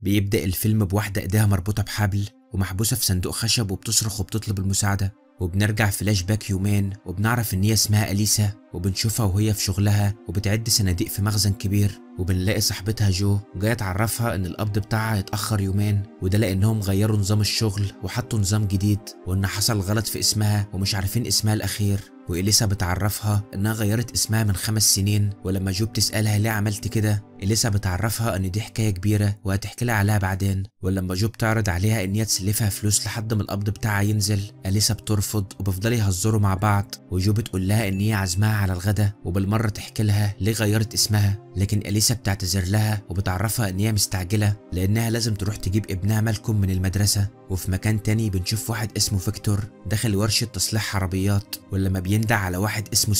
بيبدأ الفيلم بواحدة ايديها مربوطة بحبل ومحبوسة في صندوق خشب وبتصرخ وبتطلب المساعدة، وبنرجع فلاش باك يومين وبنعرف ان هي اسمها أليسا، وبنشوفها وهي في شغلها وبتعد صناديق في مخزن كبير، وبنلاقي صاحبتها جو جايه تعرفها ان القبض بتاعها هيتأخر يومين، وده لانهم غيروا نظام الشغل وحطوا نظام جديد، وان حصل غلط في اسمها ومش عارفين اسمها الاخير. وإليسا بتعرفها انها غيرت اسمها من 5 سنين، ولما جو بتسألها ليه عملت كده، إليسا بتعرفها ان دي حكاية كبيرة وهتحكي لها عليها بعدين. ولما جو بتعرض عليها ان هي تسلفها فلوس لحد ما القبض بتاعها ينزل، إليسا بترفض وبيفضلوا يهزروا مع بعض، وجو بتقول لها ان هي عازماها على الغدا وبالمرة تحكي لها ليه غيرت اسمها، لكن إليسا بتعتذر لها وبتعرفها ان هي مستعجلة لانها لازم تروح تجيب ابنها مالكوم من المدرسة. وفي مكان تاني بنشوف واحد اسمه فيكتور داخل ورشة تصليح عربيات، ولما بيندع على واحد اسمه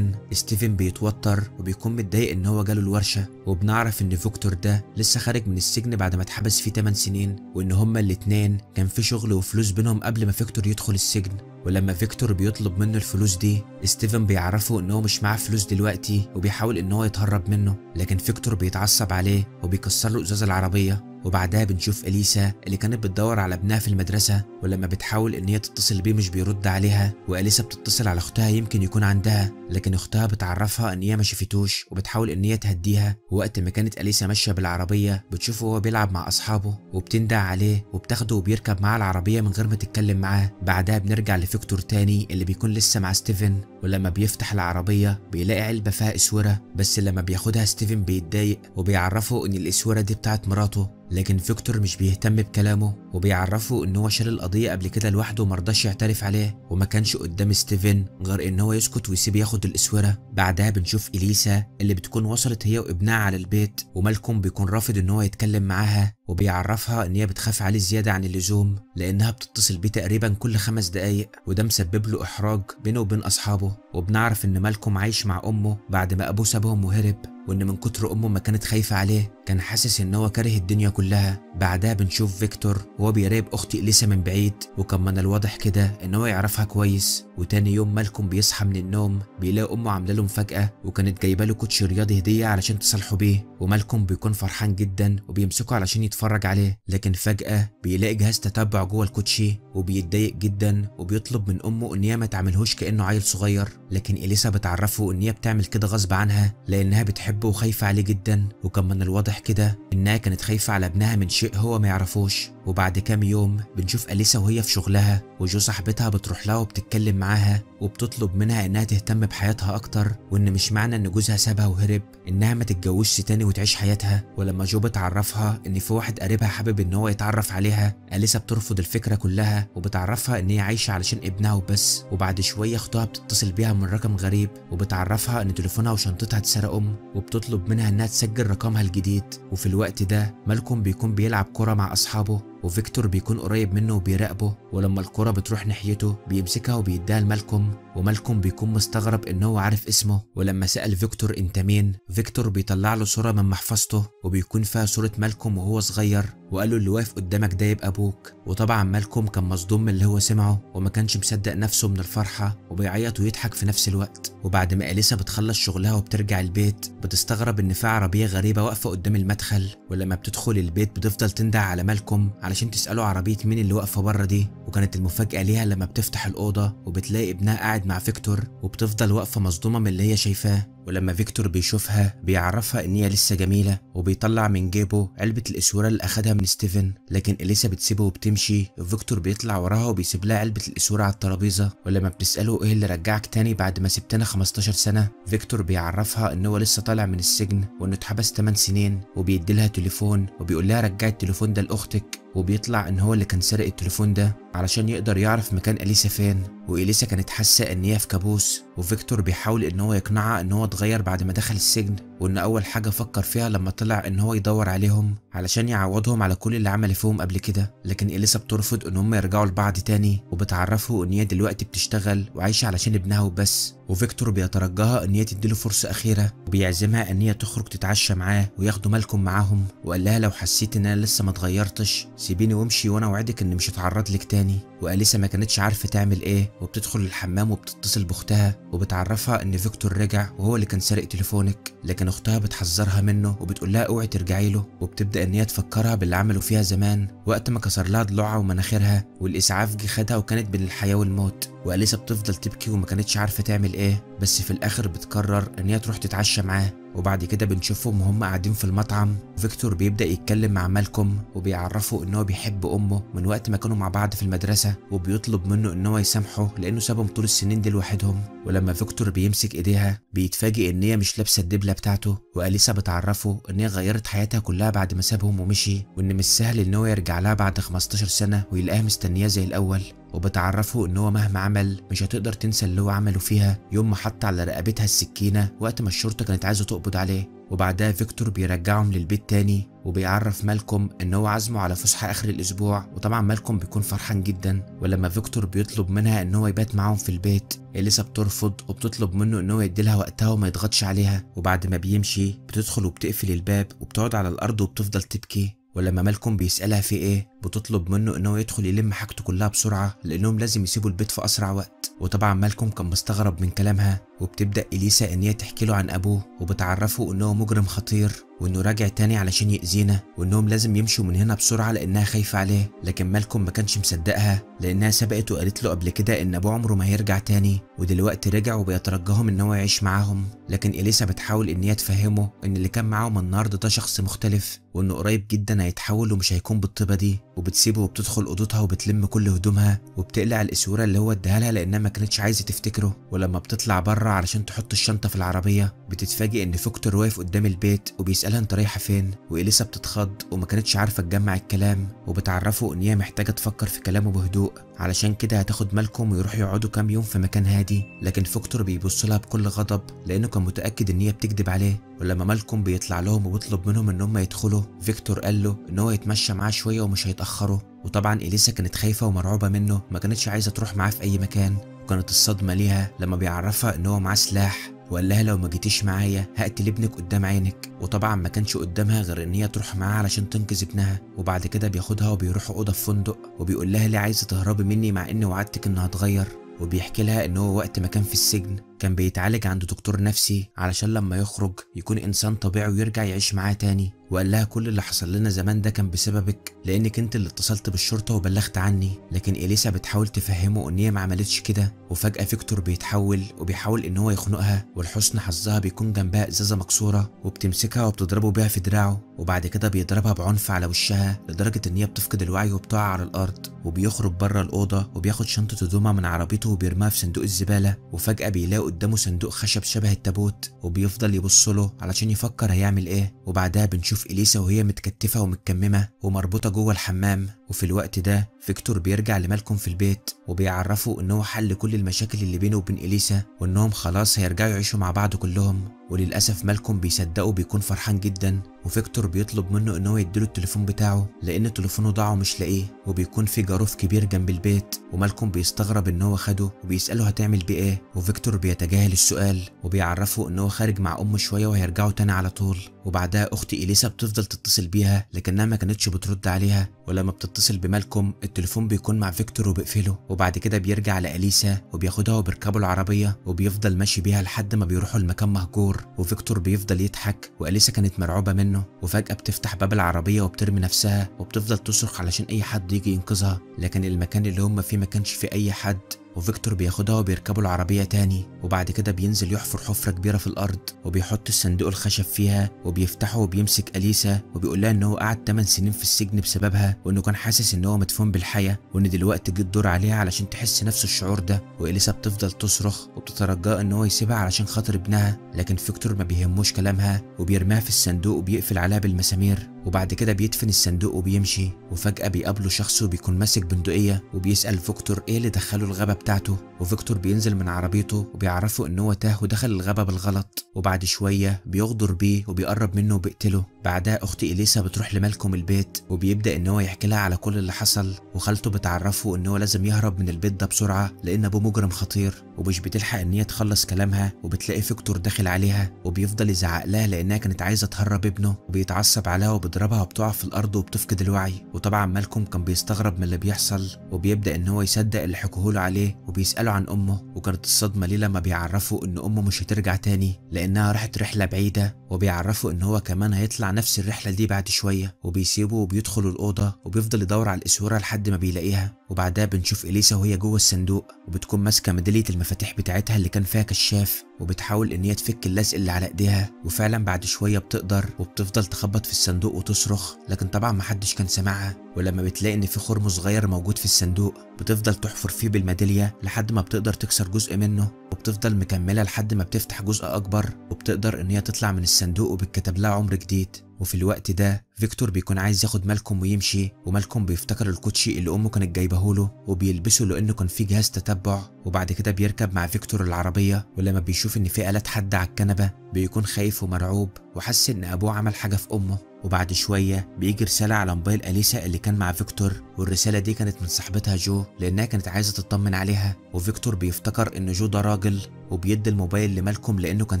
ستيفن بيتوتر وبيكون متضايق ان هو جاله الورشة، وبنعرف ان فيكتور ده لسه خارج من السجن بعد ما اتحبس فيه 8 سنين، وان هما الاتنين كان في شغل وفلوس بينهم قبل ما فيكتور يدخل السجن. ولما فيكتور بيطلب منه الفلوس دي، ستيفن بيعرفه ان هو مش معاه فلوس دلوقتي وبيحاول ان هو يتهرب منه، لكن فيكتور بيتعصب عليه وبيكسر له ازاز العربية. وبعدها بنشوف إليسا اللي كانت بتدور على ابنها في المدرسة، ولما بتحاول ان هي تتصل بيه مش بيرد عليها، وإليسا بتتصل على اختها يمكن يكون عندها، لكن اختها بتعرفها ان هي ما شافتوش وبتحاول ان هي تهديها. ووقت ما كانت إليسا ماشية بالعربية بتشوفه وهو بيلعب مع اصحابه وبتندع عليه وبتاخده وبيركب معاه العربية من غير ما تتكلم معاه. بعدها بنرجع لفيكتور تاني اللي بيكون لسه مع ستيفن، ولما بيفتح العربية بيلاقي علبة فيها اسورة، بس لما بياخدها ستيفن بيتضايق وبيعرفه ان الاسورة دي بتاعت مراته، لكن فيكتور مش بيهتم بكلامه وبيعرفه ان هو شال القضية قبل كده لوحده ومرضاش يعترف عليه، وما كانش قدام ستيفن غير ان هو يسكت ويسيب ياخد الاسورة. بعدها بنشوف إليسا اللي بتكون وصلت هي وابنها على البيت، ومالكوم بيكون رافض ان هو يتكلم معاها، وبيعرفها ان هي بتخاف عليه زيادة عن اللزوم لانها بتتصل بيه تقريبا كل 5 دقايق، وده مسبب له احراج بينه وبين اصحابه. وبنعرف ان مالكوم عايش مع امه بعد ما ابوه سابهم وهرب، وان من كتر امه ما كانت خايفة عليه كان حاسس ان هو كاره الدنيا كلها. بعدها بنشوف فيكتور وهو بيراقب اخت إليسا من بعيد، وكان من الواضح كده ان هو يعرفها كويس. وتاني يوم مالكوم بيصحى من النوم بيلاقي امه عامله له مفاجأة، وكانت جايبه له كوتشي رياضي هدية علشان تصالحوا بيه، ومالكوم بيكون فرحان جدا وبيمسكه علشان يتفرج عليه، لكن فجأة بيلاقي جهاز تتبع جوه الكوتشي وبيتضايق جدا وبيطلب من امه ان هي ما تعملهوش كانه عيل صغير، لكن إليسا بتعرفه ان هي بتعمل كده غصب عنها لانها بتحبه وخايفة عليه جدا، وكان من الواضح كده انها كانت خايفة على ابنها من شيء هو ما يعرفوش. وبعد كام يوم بنشوف أليسا وهي في شغلها، وجو صاحبتها بتروح لها وبتتكلم معاها وبتطلب منها انها تهتم بحياتها اكتر، وان مش معنى ان جوزها سابها وهرب انها ما تتجوزش تاني وتعيش حياتها. ولما جو بتعرفها ان في واحد قريبها حابب ان هو يتعرف عليها، أليسا بترفض الفكرة كلها وبتعرفها ان هي عايشة علشان ابنها وبس. وبعد شوية اختها بتتصل بيها من رقم غريب وبتعرفها ان تليفونها وشنطتها اتسرقوا، وبتطلب منها انها تسجل رقمها الجديد. وفي الوقت ده مالكوم بيكون بيلعب كرة مع اصحابه، وفيكتور بيكون قريب منه وبيراقبه، ولما الكرة بتروح ناحيته بيمسكها وبيديها لمالكوم، ومالكوم بيكون مستغرب ان هو عارف اسمه. ولما سأل فيكتور انت مين، فيكتور بيطلع له صورة من محفظته وبيكون فيها صورة مالكوم وهو صغير، وقال له اللي واقف قدامك ده يبقى ابوك. وطبعا مالكوم كان مصدوم من اللي هو سمعه وما كانش مصدق نفسه من الفرحة، وبيعيط ويضحك في نفس الوقت. وبعد ما أليسا بتخلص شغلها وبترجع البيت بتستغرب ان في عربية غريبة واقفة قدام المدخل، ولما بتدخل البيت بتفضل تندع على مالكوم علشان تسأله عربية مين اللي واقفة بره دي. وكانت المفاجأة ليها لما بتفتح الأوضة وبتلاقي ابنها قاعد مع فيكتور، وبتفضل واقفة مصدومة من اللي هي شايفاه. ولما فيكتور بيشوفها بيعرفها ان هي لسه جميلة، وبيطلع من جيبه علبة الاسورة اللي اخدها من ستيفن، لكن إليسا بتسيبه وبتمشي، وفيكتور بيطلع وراها وبيسيب لها علبة الاسورة على الترابيزة. ولما بتسأله ايه اللي رجعك تاني بعد ما سبتنا 15 سنة، فيكتور بيعرفها ان هو لسه طالع من السجن وانه اتحبس 8 سنين، وبيدي لها تليفون وبيقول لها رجعي التليفون ده لاختك، وبيطلع ان هو اللي كان سارق التليفون ده علشان يقدر يعرف مكان أليسا فين. وإليسا كانت حاسة ان هي في كابوس، وفيكتور بيحاول ان هو يقنعها ان هو اتغير بعد ما دخل السجن، وان اول حاجة فكر فيها لما طلع ان هو يدور عليهم علشان يعوضهم على كل اللي عمل فيهم قبل كده، لكن إليسا بترفض ان هم يرجعوا لبعض تاني، وبتعرفه ان هي دلوقتي بتشتغل وعايشة علشان ابنها وبس. وفيكتور بيترجاها ان هي تديله فرصة اخيرة، وبيعزمها ان هي تخرج تتعشى معاه وياخدوا مالكوم معاهم، وقال لها لو حسيت ان انا لسه ما اتغيرتش سيبيني وامشي وانا اوعدك ان مش هتعرض لك تاني. واليسا ما كانتش عارفه تعمل ايه، وبتدخل الحمام وبتتصل باختها وبتعرفها ان فيكتور رجع وهو اللي كان سارق تليفونك، لكن اختها بتحذرها منه وبتقول لها اوعي ترجعي له، وبتبدا ان هي تفكرها باللي عملوا فيها زمان وقت ما كسر لها ضلوعها ومناخيرها والاسعاف جه خدها وكانت بين الحياه والموت. واليسا بتفضل تبكي وما كانتش عارفه تعمل ايه، بس في الاخر بتقرر ان هي تروح تتعشى معاه. وبعد كده بنشوفهم وهم قاعدين في المطعم، فيكتور بيبدأ يتكلم مع مالكوم وبيعرفه ان هو بيحب امه من وقت ما كانوا مع بعض في المدرسة، وبيطلب منه ان هو يسامحه لانه سابهم طول السنين دي لوحدهم. ولما فيكتور بيمسك ايديها بيتفاجئ ان هي مش لابسة الدبلة بتاعته، واليسا بتعرفه ان هي غيرت حياتها كلها بعد ما سابهم ومشي، وان مش سهل ان هو يرجع لها بعد 15 سنة ويلاقيها مستنياه زي الاول. وبتعرفه ان هو مهما عمل مش هتقدر تنسى اللي هو عمله فيها يوم ما حط على رقبتها السكينة وقت ما الشرطة كانت عايزة تقبض عليه. وبعدها فيكتور بيرجعهم للبيت تاني وبيعرف مالكوم ان هو عازمه على فسحة اخر الاسبوع، وطبعا مالكوم بيكون فرحان جدا. ولما فيكتور بيطلب منها ان هو يبات معاهم في البيت، اليسا بترفض وبتطلب منه ان هو يديلها وقتها وما يضغطش عليها. وبعد ما بيمشي بتدخل وبتقفل الباب وبتقعد على الارض وبتفضل تبكي. ولما مالكوم بيسألها في ايه بتطلب منه ان هو يدخل يلم حاجته كلها بسرعة لانهم لازم يسيبوا البيت في اسرع وقت. وطبعا مالكوم كان مستغرب من كلامها، وبتبدأ اليسا ان هي تحكي له عن ابوه وبتعرفه انه مجرم خطير وانه راجع تاني علشان يأذينا وانهم لازم يمشوا من هنا بسرعة لانها خايفة عليه. لكن مالكوم ما كانش مصدقها لانها سبقت وقالت له قبل كده ان ابوه عمره ما هيرجع تاني، ودلوقتي رجع وبيترجاهم ان هو يعيش معاهم. لكن اليسا بتحاول ان هي تفهمه ان اللي كان معاهم النهارده ده شخص مختلف وانه قريب جدا هيتحول ومش هيكون بالطيبة دي. وبتسيبه وبتدخل اوضتها وبتلم كل هدومها وبتقلع الاسوره اللي هو اداها لها لانها ما كانتش عايزه تفتكره. ولما بتطلع بره علشان تحط الشنطه في العربيه بتتفاجئ ان فيكتور واقف قدام البيت وبيسالها انت رايحه فين، واليسا بتتخض وما كانتش عارفه تجمع الكلام، وبتعرفه ان هي محتاجه تفكر في كلامه بهدوء علشان كده هتاخد مالكوم ويروحوا يقعدوا كام يوم في مكان هادي. لكن فيكتور بيبص لها بكل غضب لانه كان متاكد ان هي بتكذب عليه. ولما مالكوم بيطلع لهم وبيطلب منهم ان هم يدخلوا، فيكتور قال له ان هو يتمشى معاه شويه ومش هيتاخروا. وطبعا اليسا كانت خايفه ومرعوبه منه، ما كانتش عايزه تروح معاه في اي مكان، وكانت الصدمه ليها لما بيعرفها ان هو معاه سلاح وقال لها لو ما جيتيش معايا هقتل ابنك قدام عينك. وطبعا ما كانش قدامها غير ان هي تروح معاه علشان تنقذ ابنها. وبعد كده بياخدها وبيروحوا اوضه في فندق وبيقول لها ليه عايزه تهربي مني مع اني وعدتك انها هتغير. وبيحكي لها ان هو وقت ما كان في السجن كان بيتعالج عند دكتور نفسي علشان لما يخرج يكون انسان طبيعي ويرجع يعيش معاه تاني. وقال لها كل اللي حصل لنا زمان ده كان بسببك لانك انت اللي اتصلت بالشرطه وبلغت عني. لكن اليسا بتحاول تفهمه ان هي ما عملتش كده. وفجاه فيكتور بيتحول وبيحاول ان هو يخنقها، ولحسن حظها بيكون جنبها ازازه مكسوره وبتمسكها وبتضربه بيها في دراعه، وبعد كده بيضربها بعنف على وشها لدرجه ان هي بتفقد الوعي وبتقع على الارض. وبيخرج بره الاوضه وبياخد شنطه هدومها من عربيته وبيرميها في صندوق الزباله. وفجاه بيلاقي قدامه صندوق خشب شبه التابوت وبيفضل يبص له علشان يفكر هيعمل ايه. وبعدها بنشوف اليسا وهي متكتفه ومتكممه ومربوطه جوه الحمام. وفي الوقت ده فيكتور بيرجع لمالكوم في البيت وبيعرفه ان هو حل كل المشاكل اللي بينه وبين اليسا وانهم خلاص هيرجعوا يعيشوا مع بعض كلهم. وللاسف مالكوم بيصدقه وبيكون فرحان جدا، وفيكتور بيطلب منه ان هو يديله التليفون بتاعه لان تليفونه ضاع ومش لاقيه، وبيكون في جاروف كبير جنب البيت. ومالكوم بيستغرب ان هو خده وبيساله هتعمل بيه ايه، وفيكتور بيتجاهل السؤال وبيعرفه ان هو خارج مع امه شويه وهيرجعوا تاني على طول. وبعدها اخت اليسا بتفضل تتصل بيها لكنها ما كانتش بترد عليها، ولما بتتصل بمالكوم التليفون بيكون مع فيكتور وبيقفله. وبعد كده بيرجع لاليسا وبياخدها وبيركبوا العربيه وبيفضل ماشي بيها لحد ما بيروحوا المكان مهجور. وفيكتور بيفضل يضحك واليسا كانت مرعوبه منه. وفجاه بتفتح باب العربيه وبترمي نفسها وبتفضل تصرخ علشان اي حد يجي ينقذها، لكن المكان اللي هم فيه ما كانش فيه اي حد. وفيكتور بياخدها وبيركبوا العربية تاني، وبعد كده بينزل يحفر حفرة كبيرة في الأرض وبيحط الصندوق الخشب فيها وبيفتحه وبيمسك أليسا وبيقول لها إن هو قعد 8 سنين في السجن بسببها، وإنه كان حاسس إن هو مدفون بالحياة وإن دلوقتي جه الدور عليها علشان تحس نفس الشعور ده. وأليسا بتفضل تصرخ وبتترجاه إن هو يسيبها علشان خاطر ابنها، لكن فيكتور ما بيهموش كلامها وبيرميها في الصندوق وبيقفل عليها بالمسامير. وبعد كده بيدفن الصندوق وبيمشي. وفجأة بيقابله شخص وبيكون ماسك بندقية وبيسأل فيكتور ايه اللي دخله الغابة بتاعته، وفيكتور بينزل من عربيته وبيعرفه ان هو تاه ودخل الغابة بالغلط. وبعد شوية بيغدر بيه وبيقرب منه وبيقتله. بعدها اخت اليسا بتروح لمالكوم البيت وبيبدأ ان هو يحكي لها على كل اللي حصل، وخالته بتعرفه ان هو لازم يهرب من البيت ده بسرعة لان ابوه مجرم خطير. ومش بتلحق ان هي تخلص كلامها وبتلاقي فيكتور داخل عليها وبيفضل يزعق لها لانها كانت عايزة تهرب ابنه، وبيتعصب عليها بيضربها وبتقع في الارض وبتفقد الوعي. وطبعا مالكوم كان بيستغرب من اللي بيحصل وبيبدا ان هو يصدق اللي حكوهوله عليه وبيساله عن امه. وكانت الصدمه ليه لما بيعرفوا ان امه مش هترجع تاني لانها راحت رحله بعيده، وبيعرفوا ان هو كمان هيطلع نفس الرحله دي بعد شويه. وبيسيبه وبيدخلوا الاوضه وبيفضل يدور على الاسوره لحد ما بيلاقيها. وبعدها بنشوف اليسا وهي جوه الصندوق وبتكون ماسكه ميداليه المفاتيح بتاعتها اللي كان فيها كشاف، وبتحاول ان هي تفك اللزق اللي على ايديها. وفعلا بعد شويه بتقدر وبتفضل تخبط في الصندوق وتصرخ، لكن طبعا محدش كان سامعها. ولما بتلاقي ان في خرم صغير موجود في الصندوق بتفضل تحفر فيه بالميداليه لحد ما بتقدر تكسر جزء منه، وبتفضل مكمله لحد ما بتفتح جزء اكبر، وبتقدر ان هي تطلع من الصندوق وبتكتب لها عمر جديد. وفي الوقت ده فيكتور بيكون عايز ياخد مالكوم ويمشي، ومالكوم بيفتكر الكوتشي اللي امه كانت جايبهوله وبيلبسه لانه كان فيه جهاز تتبع. وبعد كده بيركب مع فيكتور العربيه، ولما بيشوف ان في آلات حد على الكنبه بيكون خايف ومرعوب وحس ان ابوه عمل حاجه في امه. وبعد شويه بيجي رساله على موبايل اليسا اللي كان مع فيكتور، والرساله دي كانت من صاحبتها جو لانها كانت عايزه تطمن عليها. وفيكتور بيفتكر ان جو ده راجل وبيدي الموبايل لمالكوم لانه كان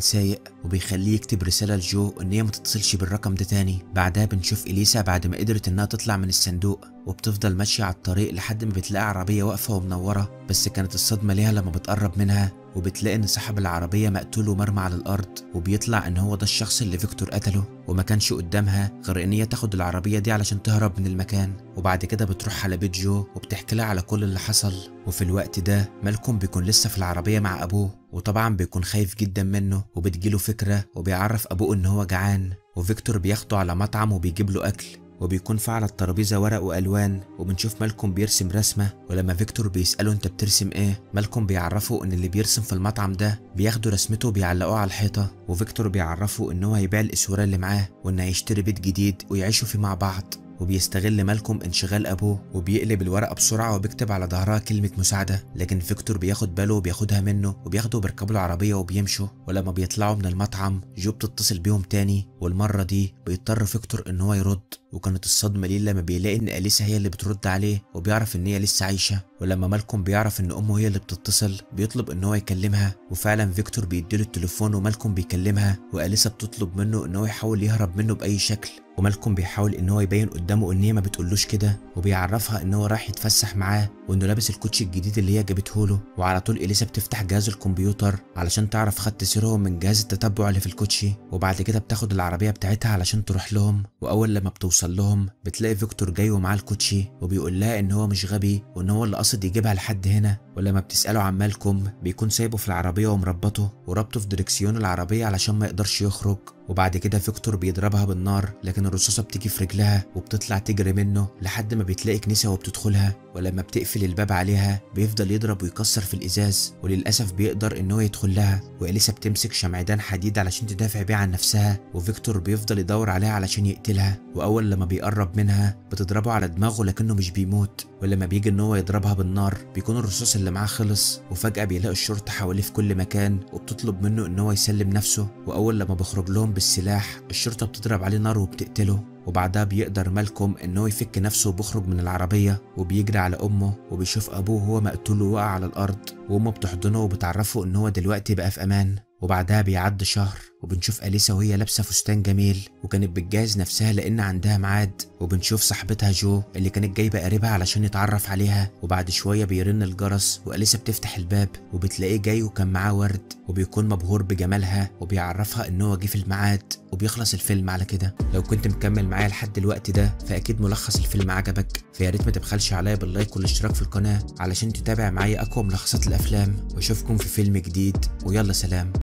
سايق، وبيخليه يكتب رساله لجو ان هي ما تتصلش بالرقم ده تاني. بعدها بنشوف اليسا بعد ما قدرت انها تطلع من الصندوق وبتفضل ماشيه على الطريق لحد ما بتلاقي عربيه واقفه ومنوره، بس كانت الصدمه ليها لما بتقرب منها وبتلاقي ان صاحب العربيه مقتول ومرمى على الارض، وبيطلع ان هو ده الشخص اللي فيكتور قتله، وما كانش قدامها غير ان هي تاخد العربيه دي علشان تهرب من المكان. وبعد كده بتروح على بيت جو وبتحكي لها على كل اللي حصل. وفي الوقت ده مالكوم بيكون لسه في العربيه مع ابوه، وطبعا بيكون خايف جدا منه وبتجيله فكره وبيعرف ابوه ان هو جعان، وفيكتور بياخده على مطعم وبيجيب له اكل، وبيكون في على الترابيزه ورق والوان، وبنشوف مالكوم بيرسم رسمه. ولما فيكتور بيساله انت بترسم ايه، مالكوم بيعرفه ان اللي بيرسم في المطعم ده بياخدوا رسمته وبيعلقوها على الحيطه. وفيكتور بيعرفه ان هو هيبيع الاسوره اللي معاه وان هيشتري بيت جديد ويعيشوا فيه مع بعض. وبيستغل مالكوم انشغال ابوه وبيقلب الورقه بسرعه وبيكتب على ظهرها كلمه مساعده، لكن فيكتور بياخد باله وبياخدها منه وبياخده وبيركبوا العربيه وبيمشوا. ولما بيطلعوا من المطعم جو بتتصل بيهم تاني، والمره دي بيضطر فيكتور ان هو يرد. وكانت الصدمه ليه لما بيلاقي ان اليسا هي اللي بترد عليه وبيعرف ان هي لسه عايشه. ولما مالكوم بيعرف ان امه هي اللي بتتصل بيطلب ان هو يكلمها، وفعلا فيكتور بيديله التليفون ومالكوم بيكلمها، واليسا بتطلب منه ان هو يحاول يهرب منه باي شكل. ومالكوم بيحاول ان هو يبين قدامه ان هي ما بتقولوش كده، وبيعرفها ان هو رايح يتفسح معاه وانه لابس الكوتشي الجديد اللي هي جابته له. وعلى طول اليسا بتفتح جهاز الكمبيوتر علشان تعرف خط سيرهم من جهاز التتبع اللي في الكوتشي، وبعد كده بتاخد العربيه بتاعتها علشان تروح لهم. واول لما بتوصل لهم بتلاقي فيكتور جاي ومعاه الكوتشي وبيقول لها ان هو مش غبي وان هو اللي قصد يجيبها لحد هنا. ولما بتساله عن مالكوم بيكون سايبه في العربيه ومربطه وربطه في دركسيون العربيه علشان ما يقدرش يخرج. وبعد كده فيكتور بيضربها بالنار، لكن الرصاصه بتيجي في رجلها وبتطلع تجري منه لحد ما بتلاقي كنيسه وبتدخلها. ولما بتقفل الباب عليها بيفضل يضرب ويكسر في الازاز، وللاسف بيقدر ان هو يدخل لها. واليسا بتمسك شمعدان حديد علشان تدافع بيه عن نفسها، وفيكتور بيفضل يدور عليها علشان يقتلها. واول لما بيقرب منها بتضربه على دماغه لكنه مش بيموت. ولما بيجي ان هو يضربها بالنار بيكون الرصاص اللي معاه خلص، وفجاه بيلاقي الشرطه حواليه في كل مكان وبتطلب منه ان هو يسلم نفسه. واول لما بيخرج لهم بالسلاح الشرطه بتضرب عليه نار وبتقتله. وبعدها بيقدر مالكوم ان هو يفك نفسه وبيخرج من العربيه وبيجري على امه، وبيشوف ابوه وهو مقتول وواقع على الارض، وامه بتحضنه وبتعرفه ان هو دلوقتي بقى في امان. وبعدها بيعدي شهر وبنشوف اليسا وهي لابسه فستان جميل وكانت بتجهز نفسها لان عندها ميعاد، وبنشوف صاحبتها جو اللي كانت جايبه قريبها علشان يتعرف عليها. وبعد شويه بيرن الجرس واليسا بتفتح الباب وبتلاقيه جاي وكان معاه ورد، وبيكون مبهور بجمالها وبيعرفها ان هو جه في الميعاد، وبيخلص الفيلم على كده. لو كنت مكمل معايا لحد الوقت ده فاكيد ملخص الفيلم عجبك، فيا ريت ما تبخلش عليا باللايك والاشتراك في القناه علشان تتابع معايا اقوى ملخصات الافلام، واشوفكم في فيلم جديد، ويلا سلام.